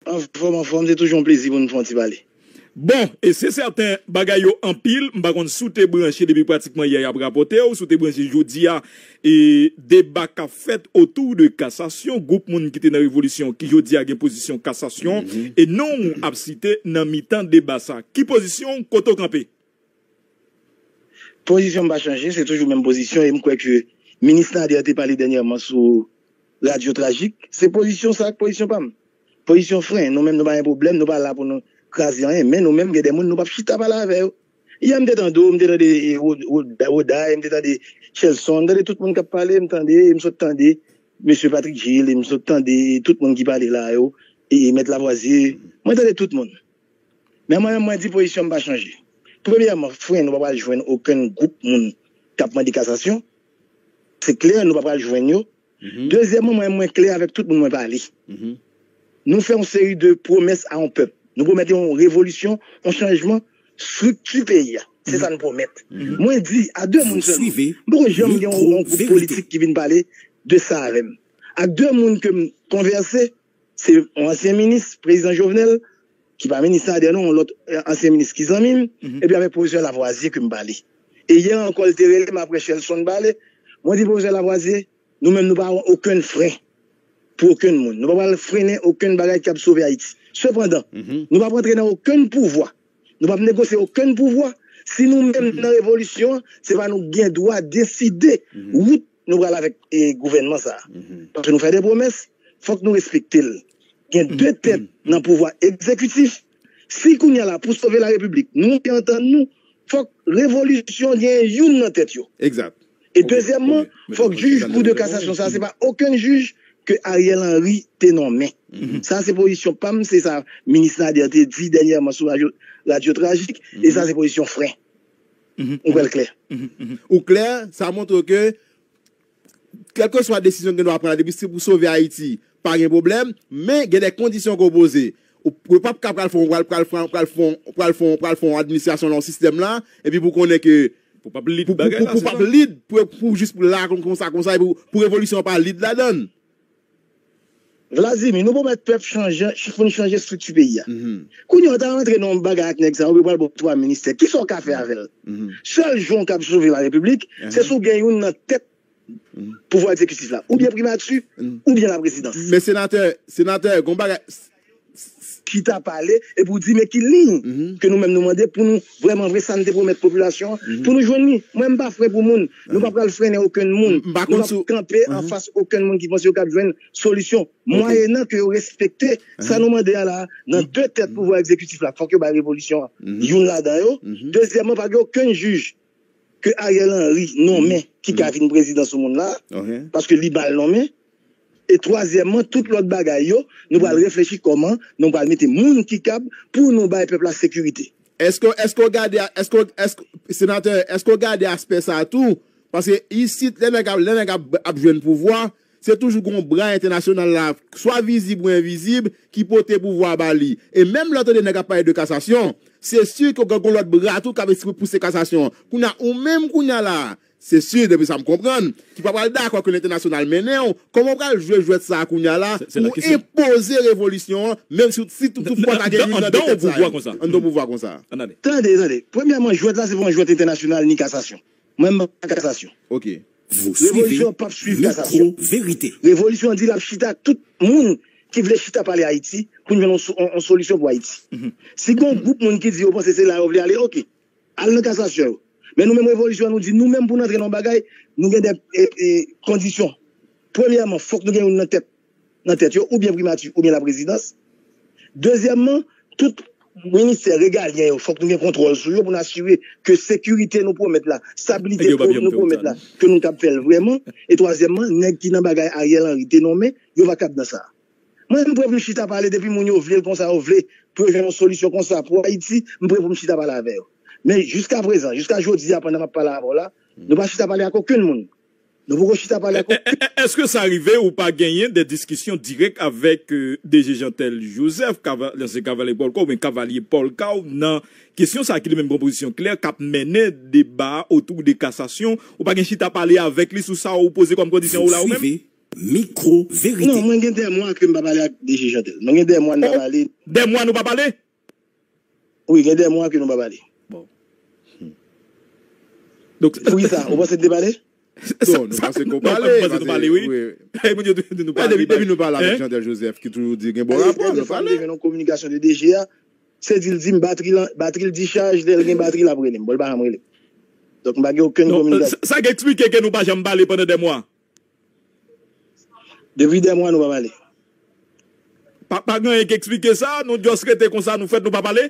En forme, c'est toujours un plaisir pour nous faire parler. Bon, et c'est certain, bagay yo en pile, m'pa kon sous te branché depuis pratiquement hier après rapporté, ou sous te branché jodi a, et débat qu'a fait autour de cassation, groupe moun qui était dans révolution, qui jodi a gen position cassation, et non a cité dans mi-temps débat ça. Qui position, koto campé? Position va changer, c'est toujours même position, et je crois que le ministre a été parlé dernièrement sur Radio Tragique, c'est position ça, position pas. Position frein, nous-mêmes, nous pas un problème, nous pas là pour nous craser rien, mais nous-mêmes, des gens, nous pas chita parler avec eux. Il y a m'tendé des Oda, des Chelson, tout le monde qui parlé, m'tendé, monsieur Patrick Gilles, m'tendé tout le monde qui parlait là, et mettre la voisine, m'tendé tout le monde. Mais moi, dis position va changer. Premièrement, frein, nous pas joindre aucun groupe moun qui a demandé cassation. C'est clair, nous pas joindre. Deuxièmement, moi, clair avec tout le monde parler. Nous faisons une série de promesses à un peuple. Nous promettons une révolution, un changement structure pays. C'est ça nous promettons. Moi, je dis à deux personnes seulement. Bon, j'aime bien un groupe politique qui vient parler de ça avec moi. À deux personnes que je converse, c'est un ancien ministre, président Jovenel, qui va ministre de non, l'autre ancien ministre qui s'en mime, et puis avec professeur Lavoisier qui me parle. Et hier encore, le terrain, après Chelson parle, moi, je dis professeur Lavoisier, nous-mêmes, nous n'avons aucun frein. Pour aucun monde. Nous ne pouvons pas freiner aucun bagage qui a sauvé Haïti. Cependant, nous ne pouvons pas entrer dans aucun pouvoir. Nous ne pouvons pas négocier aucun pouvoir. Si nous-mêmes, dans la révolution, ce n'est pas nous qui doit décider où nous allons avec le gouvernement. Parce que nous faisons des promesses, il faut que nous respections. Il y a deux têtes dans le pouvoir exécutif. Si nous sommes là pour sauver la République, nous qui entendons, il faut que la révolution ait une dans la tête. Exact. Et deuxièmement, il faut que le juge Cour de cassation, ça, ce n'est pas aucun juge que Ariel Henry t'est nommé. Ça, c'est position PAM, c'est ça, ministre a dit dernièrement sur Radio Tragique, et ça, c'est position frein. On va le clair. Ou clair, ça montre que, quelle que soit la décision que nous apprenons depuis pour sauver Haïti, pas de problème, mais il y a des conditions composées. Ou pas capable de faire administration dans le système là, et puis pour qu'on ait que, pour pas lead, pour juste pour là, comme ça, pour révolution pas lead la donne. Vladimir, nous pouvons mettre peuple changer, il faut changer structure pays. Quand on est rentré dans le bagage avec ça, on peut parler de trois ministères. Qui sont qu'à faire avec elle? Seul jour qui a sauvé la République, c'est sous gagner une tête pouvoir exécutif là. Ou bien primature, ou bien la présidence. Mais sénateur, qui t'a parlé et pour dire mais qui ligne que nous-mêmes nous demander pour nous vraiment vrai santé pour notre population pour nous joindre moi-même pas frère pour monde nous pas pas freiner aucun monde nous pas camper en face aucun monde qui pense qu'il y a une solution moyennant que respecter ça nous demander là dans deux têtes pouvoir exécutif là faut que la révolution une là-dedans deuxièmement pas aucun juge que Ariel Henry nommé qui a une présidence au monde là parce que libal nommé. Et troisièmement, toute l'autre bagaille, nous allons réfléchir comment nous allons mettre les gens qui cap pour nous battre peuple la sécurité. Est-ce qu'on regarde, sénateur, est-ce qu'on regarde l'aspect ça tout? Parce que ici, les mecs ont besoin de pouvoir, c'est toujours un bras international là, soit visible ou invisible, qui peut te pouvoir bali. Et même l'autre des nègres pas de cassation, c'est sûr que l'autre bras tout qui avait poussé cassation, qu'on a ou même qu'on a là. C'est sûr, depuis ça me comprendre, qui peut pas d'accord que l'international mène, comment on va jouer ça qu'on a là, pour imposer révolution, même si tout le monde a gagné un pouvoir comme ça. Un pouvoir comme ça. Attendez. Premièrement, jouer là, c'est pour un joueur international ni cassation. Même pas cassation. Ok. Vous Révolution pas suivre cassation. Vérité. Révolution dit la chita, tout le monde qui veut chita parler Haïti, pour nous une solution pour Haïti. Si un groupe de monde qui dit, que c'est là, on veut aller, ok. Allez en cassation. Mais nous-mêmes, révolution, nous dit, nous-mêmes, pour nous entrer dans le bagage, nous avons des conditions. Premièrement, il faut que nous ayons une tête, ou bien primature, ou bien la présidence. Deuxièmement, tout ministère régalien, il faut que nous ayons contrôle sur eux pour nous assurer que sécurité nous promet là, stabilité nous promet là, que nous avons fait vraiment. Et troisièmement, nous qui dans le bagage Ariel Henry dénommé, nous va cap dans ça. Moi, je peux me chita parler depuis mon vle comme ça, pour avoir une solution comme ça pour Haïti, je peux me chita parler avec eux. Mais jusqu'à présent, jusqu'à aujourd'hui, pendant ma parole là, nous ne pouvons pas parler à aucun monde. Nous ne pouvons pas parler à aucun monde. Est-ce que ça arrivait ou pas gagner des discussions directes avec DG Jean-Tel Joseph, l'ancien cavalier Paul Kao, ou bien cavalier Paul Kao, dans question ça qui est même proposition claire, qui a mené débat autour des cassations, ou pas gagner chita parler avec lui sous ça, ou poser comme condition ou là ou même? Micro-vérité. Non, moi, il y a des mois que je ne vais pas parler avec DG Chantel. Non, il y a des mois que je ne vais pas parler. Des mois, nous pas parler? Oui, il y a des mois que nous ne vais pas parler. Bon. Donc, oui, ça, on va se déballer? Non, nous pensons qu'on parle. Oui. Nous parler. Depuis nous parlons avec Jean-Joseph qui toujours dit qu'il y a un bon rapport. Nous parlons. Une communication de DGA, c'est dit que batterie dit charge, il y a une batterie là pour lui. Donc, il n'y a aucune communication. Ça explique que nous ne pas jamais parler pendant des mois. Depuis des mois, nous ne pas parler. Pas rien qui explique ça, nous devons traiter comme ça, nous faisons nous pas parler.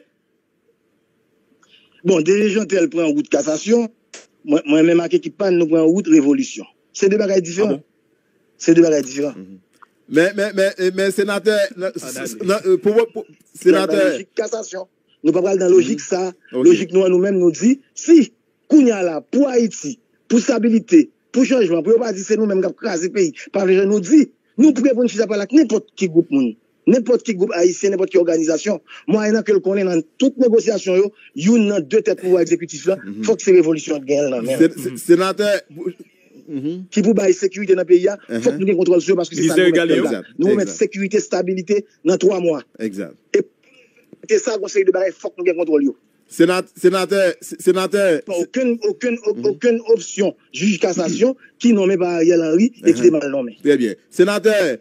Bon, DG Chantel prend en route cassation. Moi-même, à qui parle, nous prenons en route révolution. C'est deux bagages différents. Ah bon? C'est deux bagages différents. Mais sénateur, sénateur. Logique cassation. Nous pas parler dans logique ça. Logique nous-mêmes nous dit, si, Kounia là, pour Haïti, pour stabilité, pour changement, pour pas dire c'est nous-mêmes qui avons crasé le pays, par les gens nous dit, nous pouvons prendre ça par là, n'importe qui groupe monde. N'importe qui groupe haïtien, n'importe qui organisation, moi, il y a que le connaît dans toute négociation, il y a deux têtes pouvoir exécutif là, faut que c'est révolution de gain là, sénateur, qui pour bailler sécurité dans le pays, faut que nous ayons contrôle sur parce que c'est ça nous mettre sécurité, stabilité dans 3 mois. Exact. Et c'est ça, conseil de bailler, faut que nous ayons contrôle. Sénateur. Aucune option, juge cassation, qui nommé par Ariel Henry et qui est mal nommé. Très bien. Sénateur.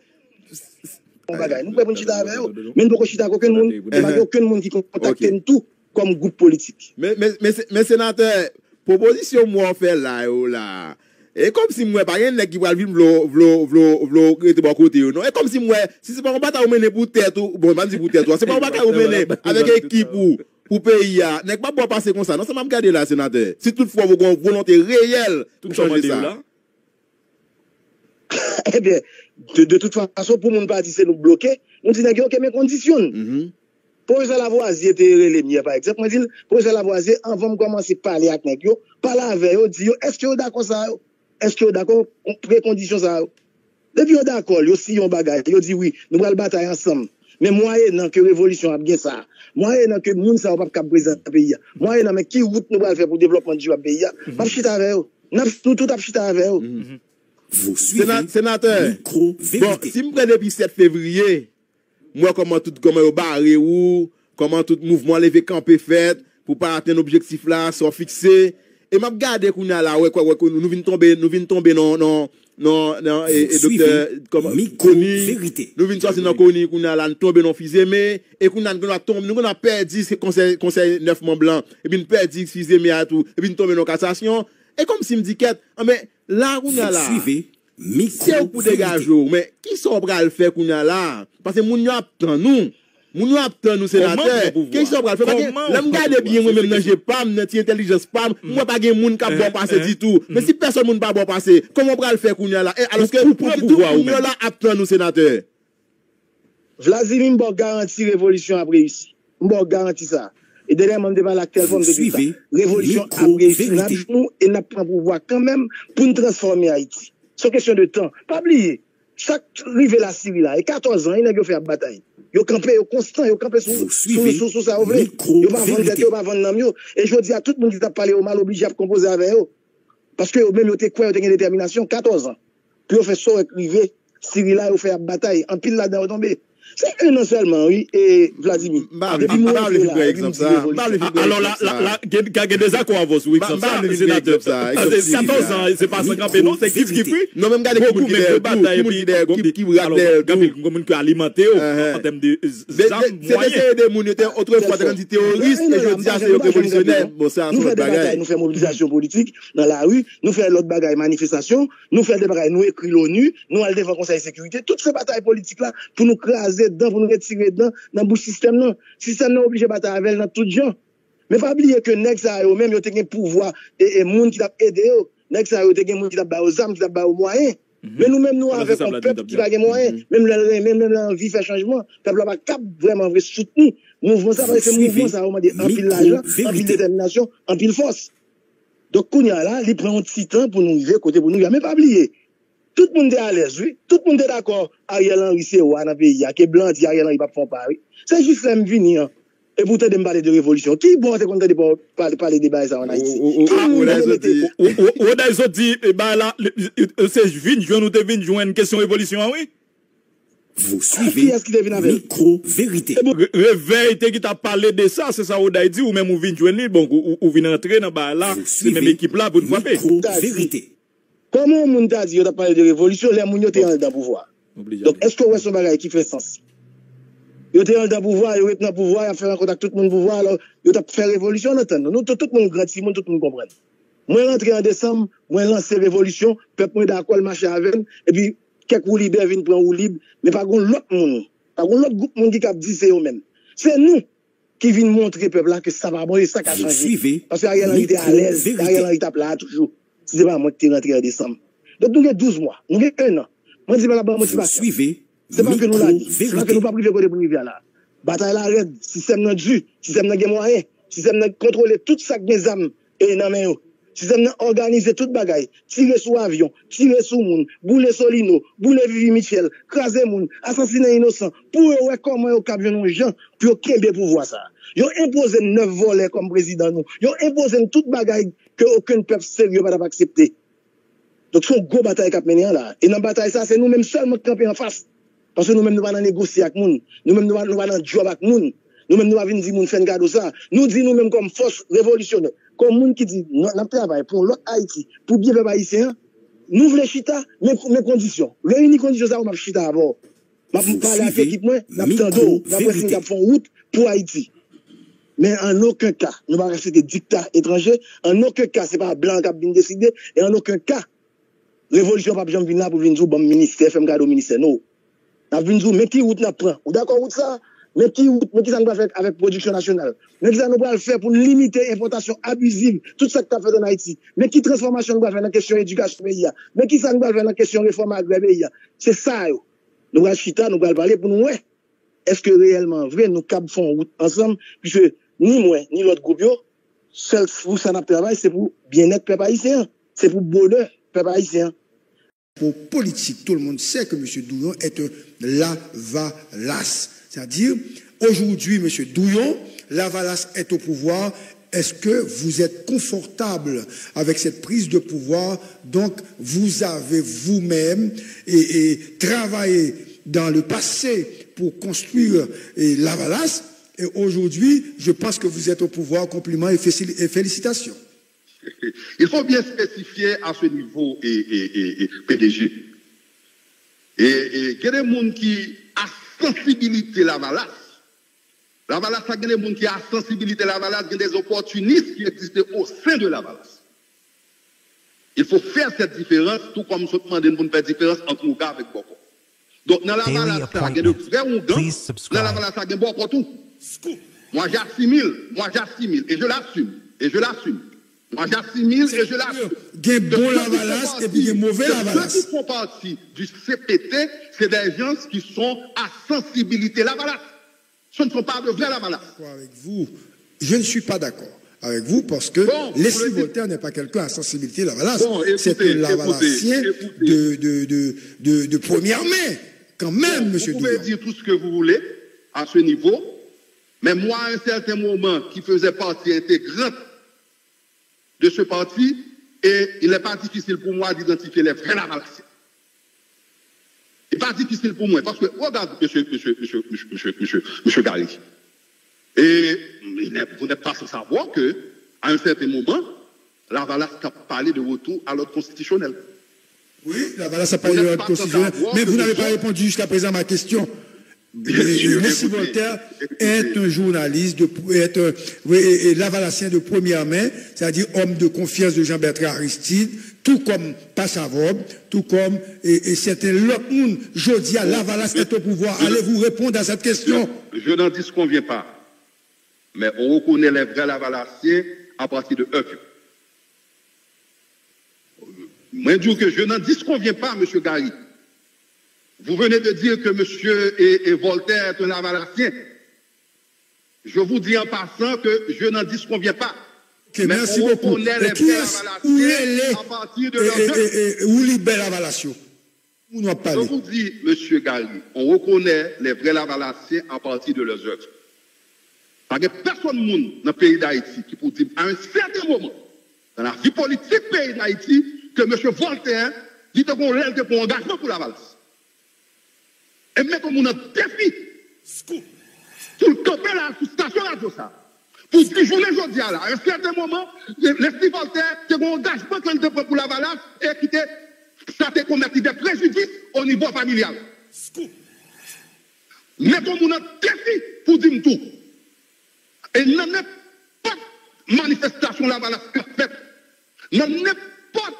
Nous pouvons chiter avec eux, mais nous ne pouvons chiter avec aucun monde. Il n'y a aucun monde qui contacte tout comme groupe politique. Mais sénateur, proposition moi fait là, et comme si moi, pas rien qui va vivre de bon côté, non? Et comme si moi, si c'est pas un bataille mener pour tête, bon, pas dire pour tête, c'est pas un bataille mener avec équipe pour pays, n'est pas bon passer comme ça. Non, ça m'a regardé là, sénateur. Si toutefois vous avez une volonté réelle pour changer ça. Eh bien, de toute façon, pour mon parti, c'est nous bloquer. On dit, OK, mais conditions. Professeur Lavoisier était relais, par exemple. Moi, je dis, professeur Lavoisier, avant de commencer à parler avec nous, parler avec eux, dit, est-ce que vous d'accord ça? Est-ce que vous d'accord pré-condition ça? Depuis vous d'accord, vous si on bagaille, vous dit oui, nous allons batailler ensemble. Mais moyen que révolution a bien ça. Moyen que moun ça va pas présenter le pays. Moyen mais qui route nous allons faire pour le développement du pays? Pas chita avec eux. Nous tout a chita avec eux. Vous suivez sénateur. Bon, si je prends depuis 7 février, moi, comment au barré ou, comment tout mouvement levé campé fait, pour pas atteindre l'objectif là, soit fixé. Et m'a regardé qu'on a là, nous venons tomber non, et docteur, comme, vérité. Nous venons sortir dans Koni, qu'on a là, nous tomber non fizémé, et qu'on a perdu ce conseil 9 membres blancs, et puis nous perdu fizémé à tout, et puis nous tomber dans cassation. Et comme si me dit mais là, on a là. C'est pour dégager, mais qui sont prêts à le faire qu'on a là? Parce que moun attend nous. Moun attend nous sénateur. Qui sont prêts à le faire? Là, me garde bien moi même j'ai pas notre intelligence pas moi pas gen moun qui bon passer du tout. Mais si personne moun pas bon passer, comment on va le faire qu'on a là? Alors que tout moun là attend nous sénateur. Vladimir Mbok garantit révolution a réussi. Mbok garantit ça. Et derrière, on débat l'actuelle forme de ça. Révolution a réussi. Nous, et n'a pas pouvoir quand même pour nous transformer Haïti. C'est question de temps. Pas oublier. Chaque rive la Syrie là, et 14 ans, il n'a pas fait la bataille. Il a campé, il a constant, il a campé sous ça. Il va vendre tête, il va vendre l'âme. Et je dis à tout le monde qui t'a parlé au mal obligé à composer avec eux. Parce que même, il a quoi, il a une détermination, 14 ans. Puis il fait ça, rive, Syrie là, il fait la bataille. En pile là-dedans, il est tombé. C'est un an seulement, oui, et Vladimir. Alors là, il y a des accords à vos, oui, comme ça, sénateur. 14 ans, c'est pas 50 ans, non, c'est qui fait. Non, même regardez beaucoup de bataille, qui comme qui alimenté en termes de moyens. C'est des gens qui autrefois des terroristes, et je dis à ces révolutionnaires, bon, ça, nous faisons des batailles, nous faisons mobilisation politique dans la rue, nous faisons l'autre bagaille manifestation, nous faisons des bagailles, nous écrivons l'ONU, nous allons devant le Conseil de sécurité, toutes ces batailles politiques là, pour nous craser dedans, pour nous retirer dedans, dans le bouche système, non. Système non obligé de battre avec dans tout gens. Mais pas oublier que Nex a eux même, ils ont un pouvoir, et monde qui t'a aidé, Nex a eux, ils ont un monde qui t'a bat aux armes, qui t'a bat aux moyens. Mais nous-mêmes, nous, avec un peuple qui va gagner moyens, même l'envie fait changement, le peuple va cap vraiment vrai soutenir. Mouvement, ça va être mouvement, ça va demander un pile d'argent, un pile de détermination, un pile force. Donc, Kounia là, il prend un petit temps pour nous vivre, côté pour nous, mais pas oublier. Tout le monde est à l'aise, oui. Tout le monde est d'accord. Ariel Henry, c'est où, dans le pays, que blanc, Ariel Henry, pas faire Paris. C'est juste l'aime venir. Et pourtant, de me parler de révolution. Qui bon, c'est qu'on t'a parler de débat ça en Haïti? Oda dit, bah là, c'est vin, je nous devine jouer une question révolution, oui? Vous suivez micro-vérité. Réveil, qui t'a parlé de ça, c'est ça, Oda dit, ou même ou vin jouer, bon, ou vin entrer dans bah là, c'est même équipe là pour nous frapper. Micro-vérité. Comment on t'a dit, on t'a parlé de révolution, les moun yo te en dans pouvoir? Donc, est-ce que ouais son bagage qui fait sens? Yo te en dans pouvoir, yo est dans pouvoir, yo fait en contact tout le monde pouvoir, alors, yo t'a fait révolution, nous, tout le monde gratis, tout le monde comprend. Moi, rentré en décembre, moi, lancer révolution, peuple, moi, d'accord, le marché avec, et puis, quelques roue libre viennent prendre roue libre, mais pas l'autre monde, pas l'autre groupe monde qui a dit c'est eux-mêmes. C'est nous qui viennent montrer peuple là que ça va bon, ça va changer. Parce que Ariel Henry était à l'aise, Ariel Henry tape là toujours. Si c'est pas moi qui t'ai rentré en décembre. Donc, nous avons 12 mois, nous avons 1 an. Moi, je dis pas la bonne motivation. C'est pas que nous l'avons dit. C'est pas que nous pas privé côté privé là. Bataille la red, système n'a dû, système n'a moyen, système n'a contrôler tout ça que des âmes et dans main. Système n'a organisé toute bagaille, tirer sur avion, tirer sur moun, bouler Solino, bouler Vivi Michel, craser moun, assassiner innocent, pour voir comment yo cap jeune gens pour kembe pouvoir ça. Yo imposé 9 volets comme président nous. Yo imposé toute bagaille que aucun peuple sérieux va pas accepter. Donc c'est une grosse bataille qu'a mené là. Et dans la bataille ça c'est nous-mêmes seulement camper en face. Parce que nous-mêmes nous va négocier avec moun, nous-mêmes nous va dans job avec moun. Nous-mêmes, nous avons dit, nous faisons cadeau ça. Nous disons nous-mêmes comme force révolutionnaire, comme monde qui dit, nous travaillons pour l'autre Haïti, pour bien faire haïtien, nous voulons chita, mes conditions. Réunir conditions, ça, on va chita d'abord. Je vais parler avec l'équipe, nous avons fait une route pour Haïti. Mais en aucun cas, nous ne allons pas rester des dictats étrangers. En aucun cas, ce n'est pas blanc qui a bien décidé. Et en aucun cas, révolution pas besoin de venir là pour venir dire, bon, ministère, faire cadeau ministère. Non. Nous avons dit, mais qui route nous prend? Ou d'accord, route ça? Mais qui ça nous va faire avec production nationale? Mais qui ça nous va faire pour limiter l'importation abusive, tout ça que tu as fait en Haïti? Mais qui transformation nous va faire dans la question éducation pays? Mais qui ça nous va faire dans la question réforme agraire pays? C'est ça, yo. Nous allons chita, nous allons parler pour nous, ouais. Est-ce que réellement vrai, nous faisons route ensemble? Puisque ni moi, ni l'autre groupe, seul pour ça n'a travail, c'est pour bien-être peuple haïtien. C'est pour bonheur peuple haïtien. Pour politique, tout le monde sait que M. Douillon est un lavalas. C'est-à-dire, aujourd'hui, M. Douillon, Lavalas est au pouvoir. Est-ce que vous êtes confortable avec cette prise de pouvoir? Donc, vous avez vous-même et travaillé dans le passé pour construire Lavalas. Et aujourd'hui, je pense que vous êtes au pouvoir. Compliments et félicitations. Il faut bien spécifier à ce niveau PDG. Et il y a des gens qui ont sensibilité Lavalas. Lavalas, il y a des gens qui ont sensibilité Lavalas, il y a des opportunistes qui existent au sein de Lavalas. Il faut faire cette différence, tout comme nous demandons de faire différence entre Ouga avec Boko. Donc, dans Lavalas, il y a de vrais Ougans, dans Lavalas, il y a Boko tout. Moi, j'assimile, et je l'assume. Moi, j'assimile et je l'assume. Il y a bon Lavalas et puis il y a mauvais Lavalas. Ceux qui font partie du CPT, c'est des gens qui sont à sensibilité Lavalas. Ce ne sont pas de vrais Lavalas. Avec vous, je ne suis pas d'accord avec vous parce que Leslie Voltaire n'est pas quelqu'un à sensibilité Lavalas. C'est un Lavalassien de première main, quand même, monsieur Douillon. Vous pouvez dire tout ce que vous voulez à ce niveau, mais moi, à un certain moment, qui faisait partie intégrante de ce parti, et il n'est pas difficile pour moi d'identifier les vrais Lavalassiens. Il n'est pas difficile pour moi, parce que, regarde, monsieur Gary, et vous n'êtes pas sans savoir que, à un certain moment, Lavalas a parlé de retour à l'ordre constitutionnel. Oui, Lavalas a parlé de l'ordre constitutionnel, mais vous n'avez pas répondu jusqu'à présent à ma question. Leslie Voltaire est un journaliste, est un Lavalassien de première main, c'est-à-dire homme de confiance de Jean-Bertrand Aristide, tout comme Passavob, tout comme certains l'autre monde. Je dis à Lavalas est au pouvoir. Allez-vous répondre à cette question? Je n'en disconviens pas. Mais on reconnaît les vrais Lavalassiens à partir de eux. Moi, je dis que je n'en disconviens pas, M. Gary. Vous venez de dire que M. Voltaire est un Lavalassien. Je vous dis en passant que je n'en disconviens pas. Okay, mais merci beaucoup. Où est à partir de leur où libère Lavalasio? Où nous parlons? Je vous dis, M. Gary, on reconnaît les vrais Lavalassiens à partir de leurs œuvres. Pas de personne dans le pays d'Haïti qui peut dire à un certain moment, dans la vie politique du pays d'Haïti, que M. Voltaire dit qu'on a un engagement pour la valse. Et mettons mon défi pour le camper là, sur la station radio ça. Pour que journée aujourd'hui à un certain moment, l'esprit Voltaire, c'est un engagement qu'il prend pour la valse et qui ça te commettre des préjudices au niveau familial. Mettons mon défi pour dire tout. Et il n'y a pas de manifestation la valse qu'a faite. Il n'y a pas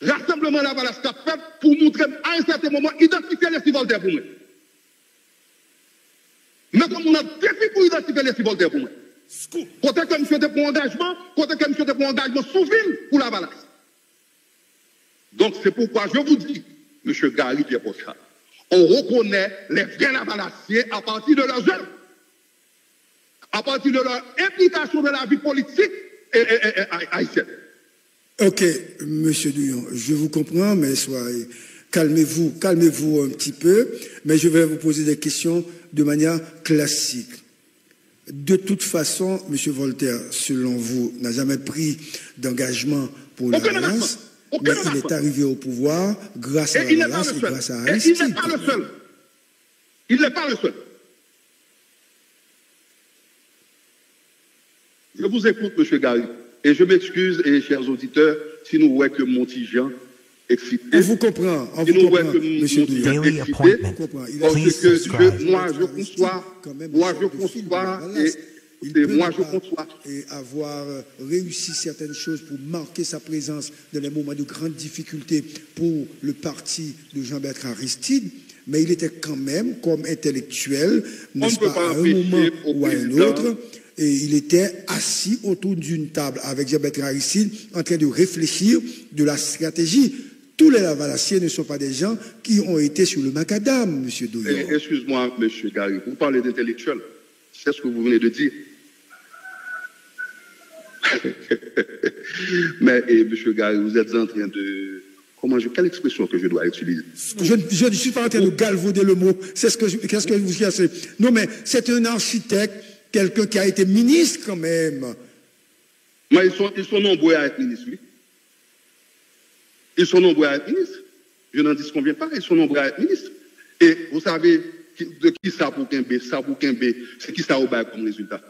de rassemblement la valse qu'a fait pour montrer à un certain moment identifier l'esprit Voltaire pour moi. Mettons mon défi pour identifier l'esprit Voltaire pour moi. Côté que monsieur te prend engagement, côté que monsieur te prend engagement souverain pour la balance. Donc c'est pourquoi je vous dis, monsieur Gary Pierre-Pochard, on reconnaît les vrais lavalassiers à partir de leurs œuvres, à partir de leur implication dans la vie politique haïtienne. Ok, monsieur Douillon, je vous comprends, mais soyez, calmez-vous un petit peu, mais je vais vous poser des questions de manière classique. De toute façon, M. Voltaire, selon vous, n'a jamais pris d'engagement pour la balance, mais il est arrivé au pouvoir grâce à la balance et grâce à Aristide. Il n'est pas le seul. Il n'est pas le seul. Je vous écoute, M. Gary, et je m'excuse, et chers auditeurs, si nous voyons que Montijean excité. On vous comprend, M. Douillon. Moi, je conçois et avoir réussi certaines choses pour marquer sa présence dans les moments de grande difficulté pour le parti de Jean-Bertrand Aristide, mais il était quand même comme intellectuel, n'est-ce pas, à un moment ou à un autre, et il était assis autour d'une table avec Jean-Bertrand Aristide en train de réfléchir de la stratégie. Tous les lavalassiers ne sont pas des gens qui ont été sur le macadam, M. Douillon. Excuse-moi, M. Gary, vous parlez d'intellectuel. C'est ce que vous venez de dire. Mais, M. Gary, vous êtes en train de... Quelle expression que je dois utiliser? Je ne suis pas en train de galvauder le mot. Qu'est-ce que vous cherchez? Non, mais c'est un architecte, quelqu'un qui a été ministre quand même. Mais ils sont nombreux à être ministres, oui. Ils sont nombreux à être ministres. Je n'en disconviens pas, ils sont nombreux à être ministres. Et vous savez de qui ça pour Kembe? Ça pour Kembe, c'est qui ça au bail comme résultat?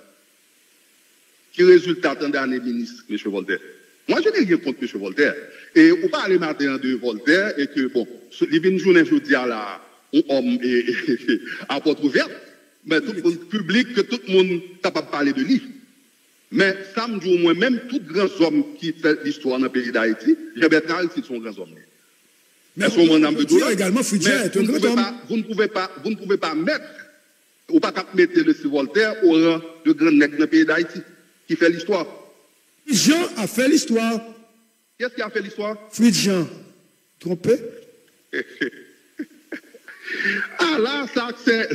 Qui résultat tant d'années ministre, M. Voltaire? Moi, je n'ai rien contre M. Voltaire. Et vous parlez maintenant de Voltaire et que, bon, les une journée, je dis à la homme à porte ouverte, mais tout le monde public, que tout le monde est capable de parler de lui. Mais ça me dit au moins, même tout grand homme qui fait l'histoire dans le pays d'Haïti, Jean-Bertrand Aristide sont grands hommes. Mais également, Fridja est un grand homme. Vous ne pouvez pas mettre, ou pas mettre le Voltaire au rang de grand nègre dans le pays d'Haïti, qui fait l'histoire. Jean a fait l'histoire. Qu'est-ce qui a fait l'histoire? Fridja. Trompé? Ah là, ça c'est...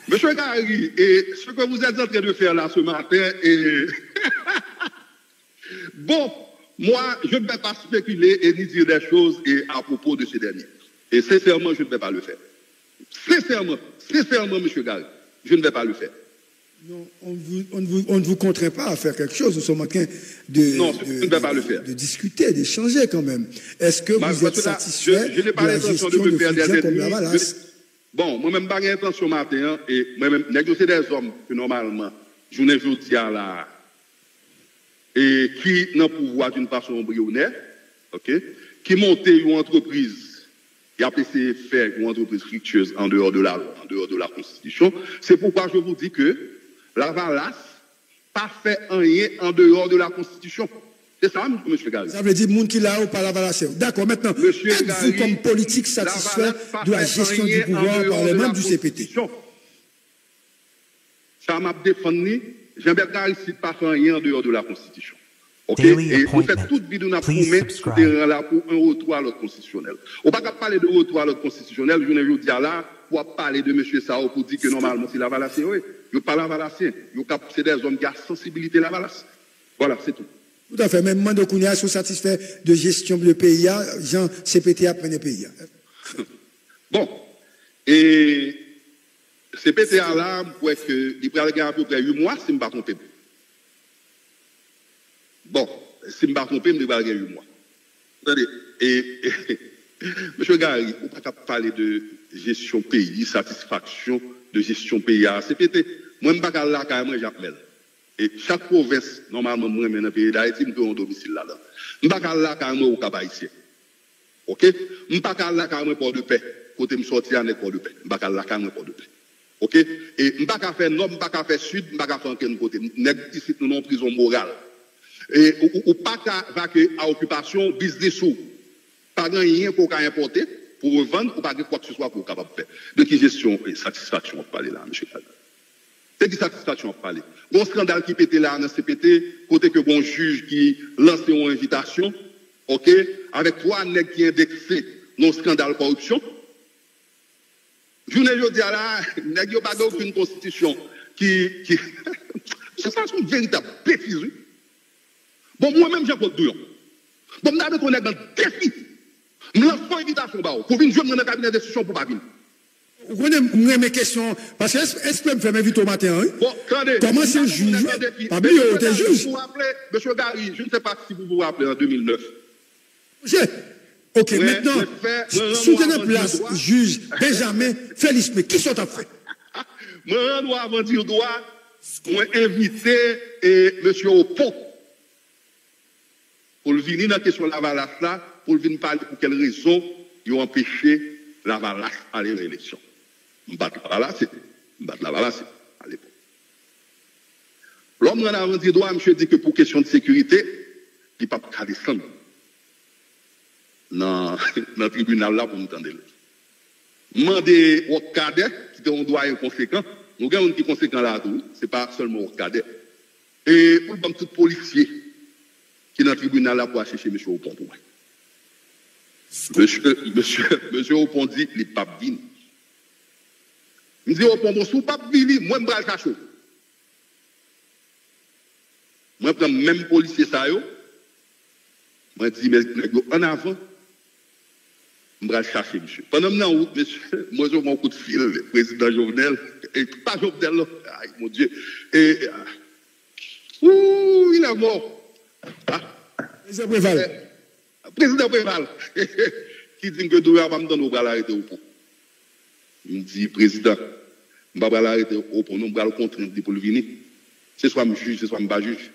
Monsieur Gary, et ce que vous êtes en train de faire là ce matin, et... bon, moi, je ne vais pas spéculer et ni dire des choses à propos de ces derniers. Et sincèrement, je ne vais pas le faire. Sincèrement, monsieur Gary, je ne vais pas le faire. Non, on ne vous contraint pas à faire quelque chose. Nous sommes en train de discuter, d'échanger quand même. Est-ce que vous êtes satisfait de la gestion de Fridja comme la balance? Bon, moi-même, je n'ai pas d'intention matin, et moi-même, négocier des hommes que normalement, je ne veux dire là, et qui n'ont pouvoir d'une façon embryonnaire, ok, qui montent une entreprise, et après c'est faire une entreprise fructueuse en dehors de la loi, en dehors de la Constitution. C'est pourquoi je vous dis que la valace pas fait rien en dehors de la Constitution. C'est ça, M. Gary. Ça veut dire que les gens qui là ou pas la valace. D'accord, maintenant, êtes-vous comme politique satisfait de la gestion du pouvoir par les membres du CPT? Ça m'a défendu. Jean-Bertrand Aristide pas fait rien en dehors de la Constitution. OK? Et vous faites toute bidon à promettre pour un retour à l'ordre constitutionnel. On ne peut pas parler de retour à l'ordre constitutionnel, je ne veux dire là, pour parler de M. Sao pour dire que normalement c'est la valace. Oui, je ne parle pas la valace. C'est des hommes qui ont sensibilité à la valace. Voilà, c'est tout. Tout à fait. Même moi, donc, on est satisfait de gestion de PIA, Jean CPT a pris PIA. Bon. Et CPTA là, pour que il pourrait gagner à peu près 8 mois, si je ne me pas trompé. Bon, si je ne me pas trompé, je vais gagner 8 mois. Attendez, M. Gary, on ne peut pas parler de gestion pays, satisfaction de gestion pays à CPT. Moi, je ne peux pas là carrément, j'appelle. Et chaque province, normalement, moi, dans le pays d'Haïti, je peux un domicile là-dedans. Je ne peux pas là carrément au Cap haïtien. OK? Je ne peux pas là carrément port de paix. Côté me sortir avec port de paix. Je ne peux pas là carrément port de paix. OK? Et je ne peux pas faire nord, je ne peux pas faire sud, je ne peux pas faire aucun côté. Ici, nous avons prison morale. Et ou pas à occupation business ou pas rien pour importer pour revendre ou pas quoi que ce soit pour capable faire. De qui gestion et satisfaction on parler là monsieur Kal. C'est qui satisfaction on parler. Bon scandale qui pétait là dans CPT côté que bon juge qui lance une invitation OK avec 3 nèg qui indexé non scandale corruption. Journée jodi là nèg yo pas aucune constitution qui c'est ça une véritable bêtise. Bon, moi-même, j'ai pas de douillon. Bon, je vais mettre un défi. Je lance une invitation pour venir jouer dans le cabinet d'instruction pour pas venir. Vous connaissez mes questions, parce que est-ce que je me fais m'inviter au matin? Hein? Bon, attendez. Comment c'est juge? Pas bien, tu es juge. Monsieur Gary, je ne sais pas si vous vous rappelez en 2009. Ok, maintenant, soutenez place, juge Benjamin Félix, mais qui sont à fait? Moi, je dois avant dire droit, moi invité monsieur Opon. Pour venir dans la question de la Valasse là, pour venir parler pour quelles raisons ils ont empêché la Valasse à l'élection. M'battre la Valasse, à l'époque. L'homme en avant dit droit, monsieur dit que pour question de sécurité, il ne peut pas descendre dans le tribunal là pour nous entendre. Mandez au cadet, qui est un droit inconséquent, nous avons un qui est conséquent là, ce n'est pas seulement au cadet. Et pour le tout policier, qui est dans le tribunal là pour chercher M. Opon pour moi. Monsieur Opon dit, il n'est pas venu. Il dit, Opon, bon, si vous pas venu, moi, je vais le cacher. Moi, je prends même policier ça, moi, je dis, mais en avant, je vais le chercher, monsieur. Pendant que je monsieur, moi, j'ai mon coup de fil, le président Jovenel, et pas Jovenel, là, aïe, mon Dieu, et, il est mort. Président Préval. Président Préval, qui dit que nous avons donné au bras l'arrêter au pont. Il me dit, président, je ne vais pas l'arrêter au pont, nous allons le contraindre pour le venir. C'est soit je juge, c'est soit je ne pas juge.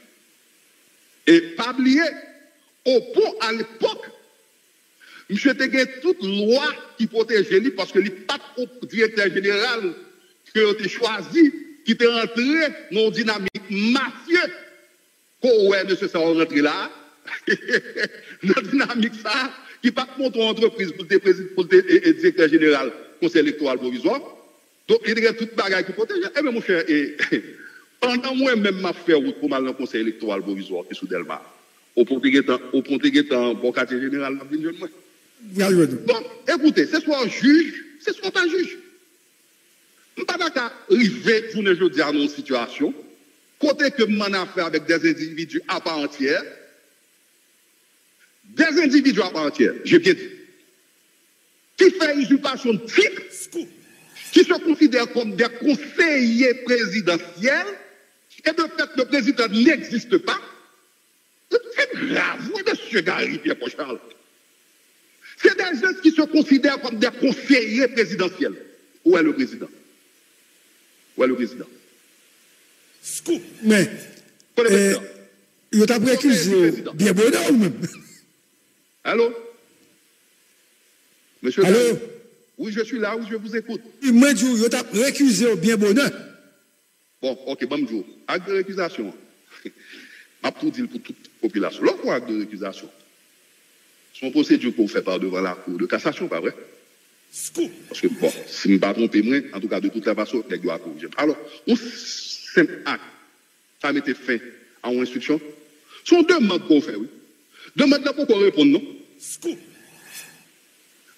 Et pas oublier, au pont à l'époque, monsieur a gagné toute loi qui protégeait lui parce que il n'est pas au directeur général qui a été choisi, qui était rentré dans une dynamique mafieuse. Qu'on ouais, monsieur, ça va rentrer là. Notre dynamique, ça, qui pas contre entreprise pour le directeur général, conseil électoral provisoire. Donc, il y a toute bagaille qui protège. Eh bien, mon cher, pendant moi-même, ma fait route pour mal dans le conseil électoral provisoire qui est sous Delmar. Au Pontéguetan, bon quartier général, donc, écoutez, c'est soit un juge, c'est soit pas un juge. Je ne peux pas arriver, je ne dis à une situation, côté que m'en affaire avec des individus à part entière, j'ai bien dit, qui fait usurpation de titre, qui se considèrent comme des conseillers présidentiels, et de fait, le président n'existe pas. C'est grave, oui, monsieur Gary, Pierre Pochal. C'est des gens qui se considèrent comme des conseillers présidentiels. Où est le président? Où est le président? Mais, il t'a accusé bien bon ou même? Allô? Monsieur Allô? Gary, oui, je suis là, oui, je vous écoute. Il m'a dit, il t'a récusé bien bonheur. Bon, ok, bonjour. Acte de récusation. Je vais tout dire pour toute population. L'autre acte de récusation, son procédure qu'on fait par devant la Cour de cassation, pas vrai? Parce que, bon, si je ne me pas trompé, en tout cas, de toute la façon, il doit corriger. Alors, un simple acte, ça mettait fin à une instruction. Sont deux modes qu'on fait, oui. Deux modes là pour qu'on réponde, non?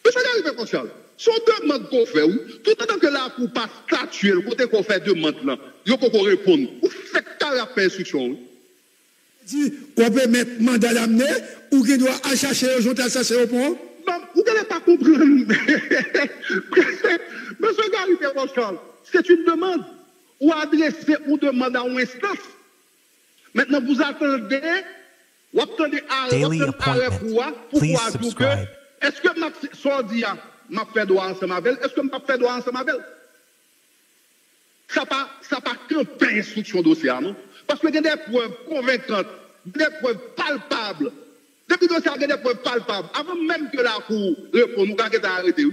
Monsieur Gary Conchal, sont deux modes qu'on fait, oui. Tout le temps que la Cour pas statuer, le côté qu'on fait deux modes là, il faut qu'on réponde. Vous faites qu'à la fin instruction, oui. On peut mettre mandat l'amener ou qu'il doit chercher les gens à chercher au point? Non, vous n'allez pas comprendre. Monsieur Gary Conchal, c'est une demande. Ou adresser ou demande à une instance. Maintenant, vous attendez, vous attendez arrêt pour que, est-ce que ma sordia m'a fait droit ensemble avec elle? Est-ce que m'a fait droit ensemble avec elle? Ça pas campé instruction dossier, non? Parce que il y a des preuves convaincantes, des preuves palpables. Depuis que ça a des preuves palpables, avant même que la Cour réponde, nous avons arrêté.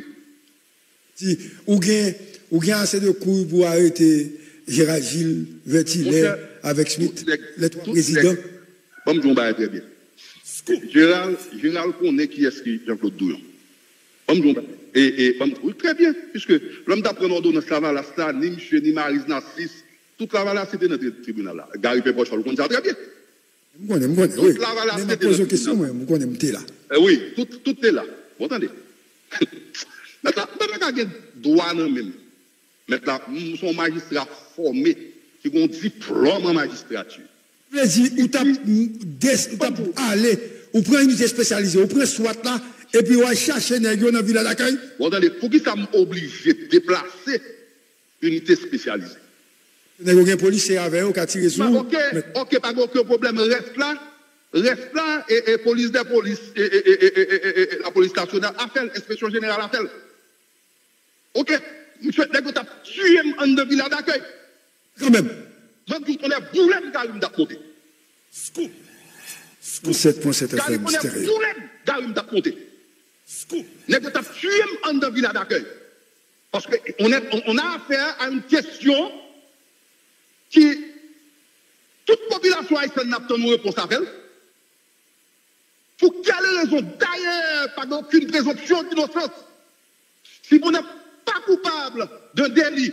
Si, ou bien assez de coups pour arrêter Gérard Gilles, Vertilet, avec Smith, les trois présidents. Bon, je vais très bien. Gérard connaît qui est-ce qui Jean-Claude Douillon. Et très bien, puisque l'homme d'après l'ordonnance Lavalas, ni Michel, ni Maris Nassis, toute Lavalas, c'était dans le tribunal là. Gary Pépoche, on le connaît très bien. Je connais, oui. Je me pose une question, moi, je connais, là. Oui, tout est là. Vous entendez? Maintenant, il y a des droits même. Maintenant, nous sommes magistrats formés qui ont un diplôme en magistrature. Ou t'as allé, ou prend une unité spécialisée, ou prend soit là, et puis on va chercher les gens dans la ville d'accueil. Vous entendez? Pour qui ça m'oblige de déplacer une unité spécialisée? Vous avez un policier avec eux qui a tiré sur vous. Ok, pas aucun problème. Reste là, et police des polices, et la police nationale appelle, inspection générale appelle. Ok, monsieur, dès que tu as tué en de village d'accueil. Quand même. Même si on est boulé de Garim d'Apmonté. Scoop. 7.7 FM, mystérieux. Boulé de Garim d'Apmonté. Scoop. Dès que tu as tué en de village d'accueil. Parce qu'on a affaire à une question qui, toute population haïtienne n'a pas de réponse à elle. Pour quelle raison? D'ailleurs, pas d'aucune présomption d'innocence. Si vous n'êtes pas coupable d'un délit,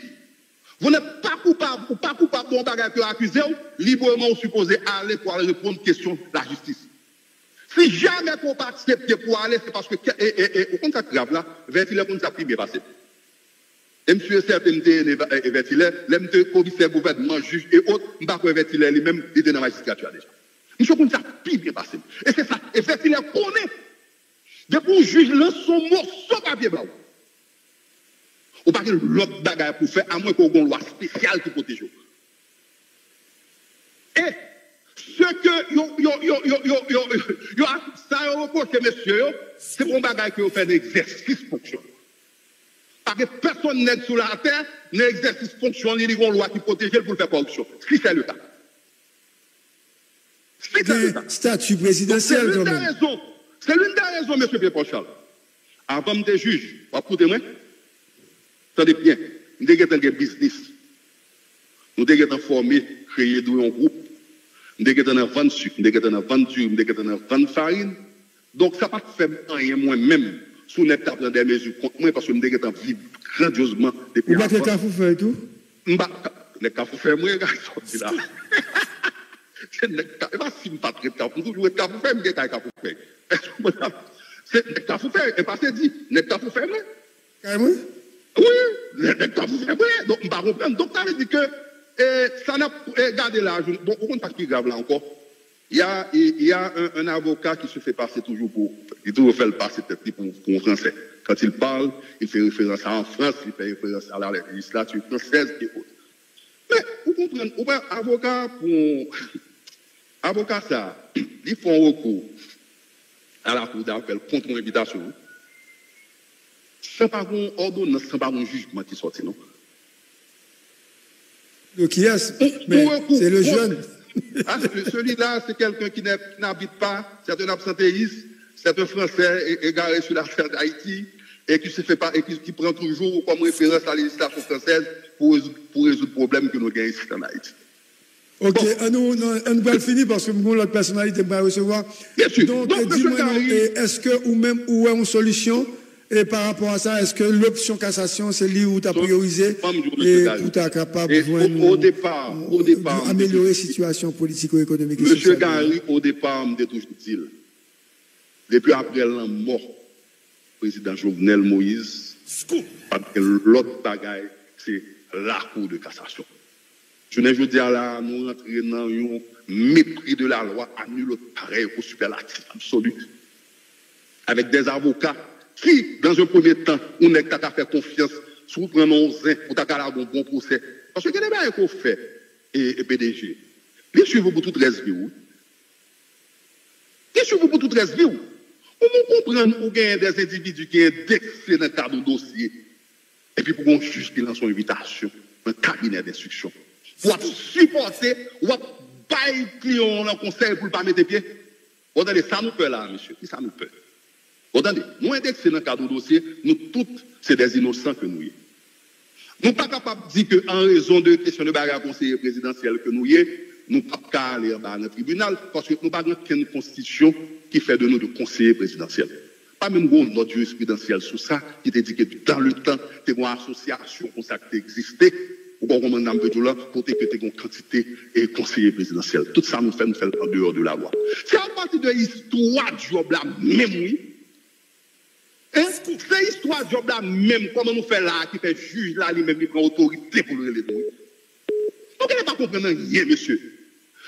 vous n'êtes pas coupable ou pas coupable d'un bagage que vous accusez, librement vous supposez aller pour aller répondre aux questions de la justice. Si jamais vous ne pas accepter pour aller, c'est parce que, au contraire grave là, Vertilet, on ne s'est bien passé. Et monsieur CFMT et Vertilet, l'MT, commissaire, gouvernement, juge et autres, je ne sais pas Vertilet lui-même, il était dans la magistrature déjà. Monsieur, on ne s'est bien passé. Et c'est ça. Et Vertilet connaît. Depuis le juge lance son morceau papier blanc. Ou pas que l'autre bagaille pour faire, à moins qu'on ait une loi spéciale qui protège. Et ce que ça reproche, monsieur, c'est pour un bagaille qui fait un exercice fonction. Parce que personne n'est sur la terre, l'exercice fonction, il y a une loi qui protège pour le faire corruption. Si c'est le cas. Statut présidentiel, c'est l'une des raisons, monsieur Pierre-Paul. Avant de juge, écoutez-moi. Attendez bien, nous avons un business. Nous avons formé, créé un groupe. Nous avons vendre sucre, nous avons vendre dur, nous avons vendre farine. Donc, ça ne va pas faire rien moi-même sous notre table des mesures contre moi parce que nous avons vivre grandiosement depuis. Vous ne pouvez pas faire et tout? Les cafous faire moi, regarde, c'est là. C'est ne pas si je ne pas traiter cafou, toujours les cafous faire, je ne cafou faire. C'est les cafous faire, et pas c'est dit, les cafous faire moi. Carrément? Oui, les cafous faire moi. Donc, je ne pas comprendre. Donc, ça veut dire que ça n'a pas gardé là. Bon, on ne pas ce qui est grave là encore. Il y a un avocat qui se fait passer toujours pour. Il toujours fait le passer pour un Français. Quand il parle, il fait référence à en France, il fait référence à la législature française et autres. Mais, vous comprenez, avocat ça, ils font recours à la cour d'appel contre une invitation. Sans pas une ordonnance, sans pas un jugement qui sortit, non? Le qui est, mais c'est le jeune. Celui-là, c'est quelqu'un qui n'habite pas, c'est un absentéiste, c'est un Français égaré sur la terre d'Haïti et qui se fait pas, et qui prend toujours comme référence la législation française pour résoudre le problème que nous avons ici en Haïti. Ok, on va finir parce que nous, notre personnalité va recevoir. Bien sûr. Donc dis-moi, est-ce que, ou même, où est une solution? Et par rapport à ça, est-ce que l'option cassation, c'est lui où tu as priorisé et où tu es capable d'améliorer la situation politico-économique? Monsieur Gary, au départ, je toujours dit, depuis après la mort du président Jovenel Moïse, parce que l'autre bagaille, c'est la cour de cassation. Je ne veux dire là, nous rentrons dans un mépris de la loi à nul autre pareil au superlatif absolu. Avec des avocats qui, dans un premier temps, on n'est qu'à faire confiance sous prenons zin, pour ta un bon procès. Parce que quel est qu'on fait, et PDG? Bien sûr, vous pour toute reste vie. Bien sûr, vous pour toute reste vie. Comment comprendre ou gagne des individus qui indexent dans le cadre du dossier, et puis pour qu'on juge qui lance son invitation, un cabinet d'instruction. Pour supporter, ou bailler client dans le conseil pour ne pas mettre pied. Attendez, ça nous peut là, monsieur. Ça nous peut. Attendez, nous indexer dans le cadre du dossier, nous toutes, c'est des innocents que nous y. Nous ne sommes pas capables de dire qu'en raison de question de barrière conseiller présidentiel que nous y, nous ne sommes pas aller dans le tribunal parce que nous n'avons pas une constitution qui fait de nous de conseillers présidentiels. Pas même notre jurisprudentiel sur ça, qui te dit que dans le temps, tu as une association comme ça qui existait, ou qu'on commande un peu tout là, pour que tu aies une quantité de conseillers présidentiels. Tout ça nous fait en dehors de la loi. C'est à partir de l'histoire du job là, même oui. C'est l'histoire du job là, même comment nous fait là, qui fait juge là, lui-même, qui prend autorité pour le relais. Donc, il n'est pas comprendre rien, monsieur.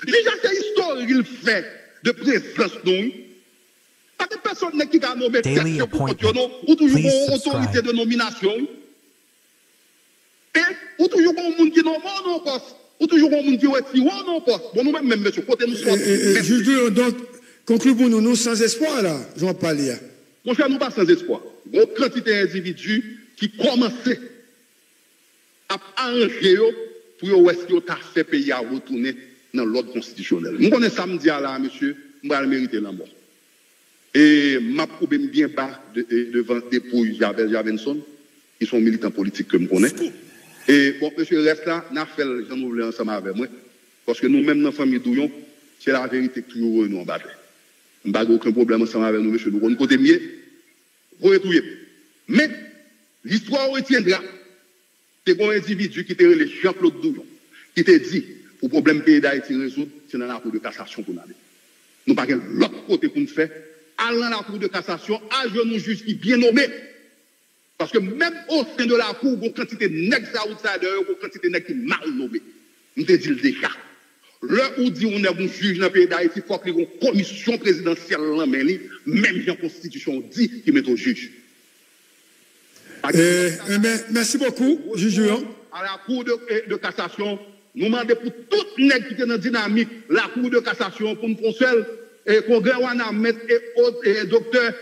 Déjà, c'est l'histoire qu'il fait de présence, non? Pas de personne qui a nommé quelqu'un pour continuer, ou toujours une autorité de nomination. Et, ou toujours un monde qui nomme non poste, ou toujours un monde qui est non poste. Bon, nous-mêmes, même, monsieur, côté nous sommes. Juge, donc, conclue pour nous, sans espoir, là, Jean Palia. Mon cher, nous pas sans espoir. Une quantité d'individus qui commençaient à arranger pour est-ce qu'ils ont fait pays à retourner dans l'ordre constitutionnel. Nous connaissons samedi là, monsieur, nous allons mériter la mort. Et ma problème bien bas devant des pouilles Javenson, qui sont militants politiques que je connais. Et bon, monsieur, reste là, n'a fait j'en ouvre ensemble avec moi. Parce que nous-mêmes, dans la famille Douillon, c'est la vérité que toujours nous en battons. Nous n'avons aucun problème ensemble avec nous, monsieur. Nous avons côté mieux, vous retrouver. Mais, l'histoire retiendra. C'est un individu qui était le Jean-Claude Douillon, qui t'a dit, pour le problème pays d'Haïti résoudre, c'est dans la cour de cassation pour nous aller. Nous n'avons pas l'autre côté pour nous faire, aller dans la cour de cassation, à genoux juge qui bien nommé. Parce que même au sein de la cour, il y a une quantité de nègres outsiders, une quantité de nègres qui mal nommés. Nous te dit déjà. Là où dit on est un juge dans le pays d'Haïti, il faut qu'il y ait une commission présidentielle là, même la Constitution dit qu'il met au juge. Merci beaucoup, juge. À la cour de cassation, nous demandons pour tout nègre qui est dans la dynamique, la cour de cassation, pour nous conseiller, et congrès Wanamet et autres, et docteur,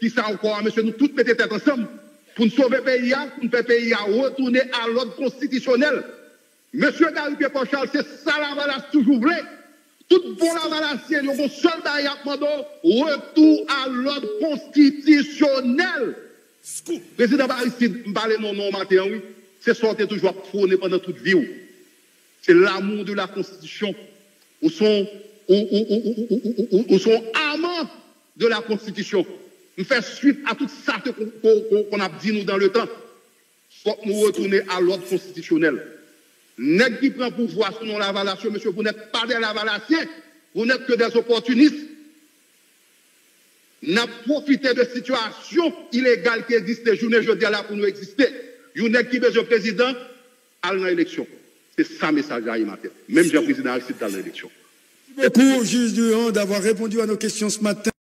qui ça encore, monsieur, nous tous mettons tête ensemble, pour nous sauver le pays, pour nous faire le pays retourner à l'ordre constitutionnel. Monsieur Gary Pochal, c'est ça la valace toujours vrai. Tout bon la valace, il y a un seul derrière retour à l'ordre constitutionnel. Président Aristide, je parle non matin, oui. C'est sorti toujours prôné pendant toute vie. C'est l'amour de la Constitution. Ou sont amants de la Constitution. Nous faisons suite à tout ça qu'on a dit nous dans le temps. Il faut nous retourner à l'ordre constitutionnel. Nèg qui prend pouvoir selon la valation, monsieur, vous n'êtes pas des lavalassiens, vous n'êtes que des opportunistes. N'a profité de situations illégales qui existent, journée jeudi là pour nous exister. Vous n'êtes qui besoin président, à l'élection. C'est ça le message à matin. Même le président Aristide dans l'élection. Merci beaucoup, juge Durand, d'avoir répondu à nos questions ce matin.